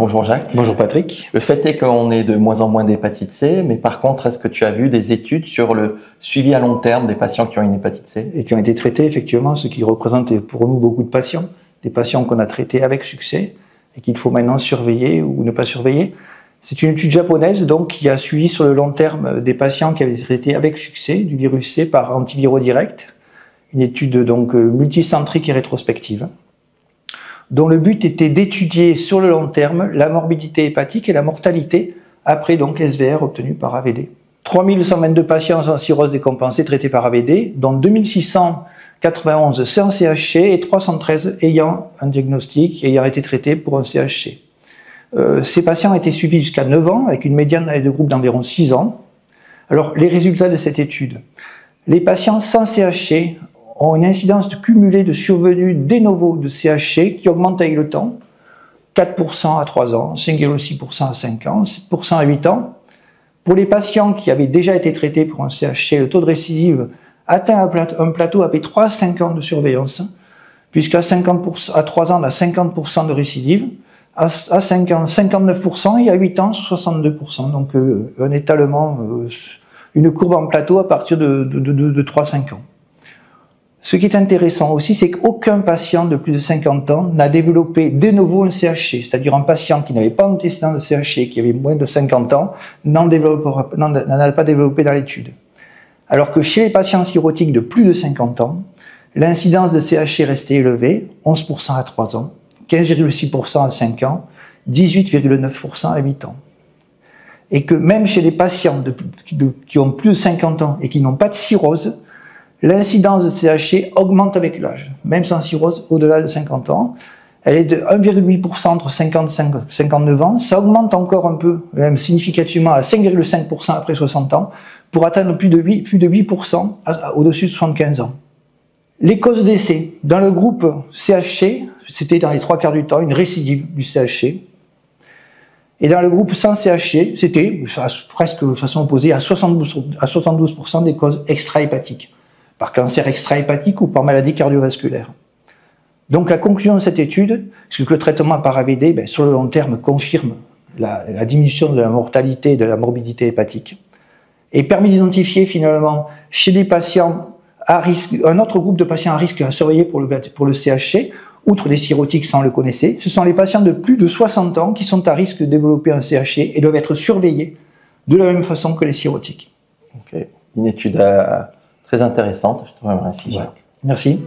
Bonjour Jacques. Bonjour Patrick. Le fait est qu'on ait de moins en moins d'hépatite C, mais par contre, est-ce que tu as vu des études sur le suivi à long terme des patients qui ont une hépatite C? Et qui ont été traités, effectivement, ce qui représente pour nous beaucoup de patients, des patients qu'on a traités avec succès et qu'il faut maintenant surveiller ou ne pas surveiller. C'est une étude japonaise donc qui a suivi sur le long terme des patients qui avaient été traités avec succès du virus C par antiviraux directs. Une étude donc multicentrique et rétrospective, dont le but était d'étudier sur le long terme la morbidité hépatique et la mortalité après donc SVR obtenu par AVD. 3122 patients sans cirrhose décompensée traités par AVD, dont 2691 sans CHC et 313 ayant un diagnostic ayant été traités pour un CHC. Ces patients ont été suivis jusqu'à 9 ans avec une médiane d'année de groupe d'environ 6 ans. Alors les résultats de cette étude. Les patients sans CHC ont une incidence cumulée de survenue de novo de CHC qui augmente avec le temps, 4% à 3 ans, 5,6% à 5 ans, 7% à 8 ans. Pour les patients qui avaient déjà été traités pour un CHC, le taux de récidive atteint un plateau après 3 à 5 ans de surveillance, puisqu'à 50%, à 3 ans, on a 50% de récidive, à 5 ans, 59%, et à 8 ans, 62%. Donc un étalement, une courbe en plateau à partir de 3-5 ans. Ce qui est intéressant aussi, c'est qu'aucun patient de plus de 50 ans n'a développé de nouveau un CHC, c'est-à-dire un patient qui n'avait pas d'antécédent de CHC, qui avait moins de 50 ans, n'en a pas développé dans l'étude. Alors que chez les patients cirrhotiques de plus de 50 ans, l'incidence de CHC restait élevée, 11% à 3 ans, 15,6% à 5 ans, 18,9% à 8 ans. Et que même chez les patients qui ont plus de 50 ans et qui n'ont pas de cirrhose, l'incidence de CHC augmente avec l'âge, même sans cirrhose au-delà de 50 ans. Elle est de 1,8% entre 50 et 59 ans. Ça augmente encore un peu, même significativement, à 5,5% après 60 ans, pour atteindre plus de 8% au-dessus de 75 ans. Les causes décès. Dans le groupe CHC, c'était dans les 3 quarts du temps une récidive du CHC. Et dans le groupe sans CHC, c'était presque de façon opposée à 72% des causes extra-hépatiques, par cancer extra-hépatique ou par maladie cardiovasculaire. Donc la conclusion de cette étude, c'est que le traitement par AVD, sur le long terme, confirme la diminution de la mortalité et de la morbidité hépatique, et permet d'identifier finalement chez des patients à risque, un autre groupe de patients à risque à surveiller pour le CHC, outre les cirrhotiques sans le connaître, ce sont les patients de plus de 60 ans qui sont à risque de développer un CHC et doivent être surveillés de la même façon que les cirrhotiques. Okay. Une étude très intéressante, je te remercie Jacques. Merci.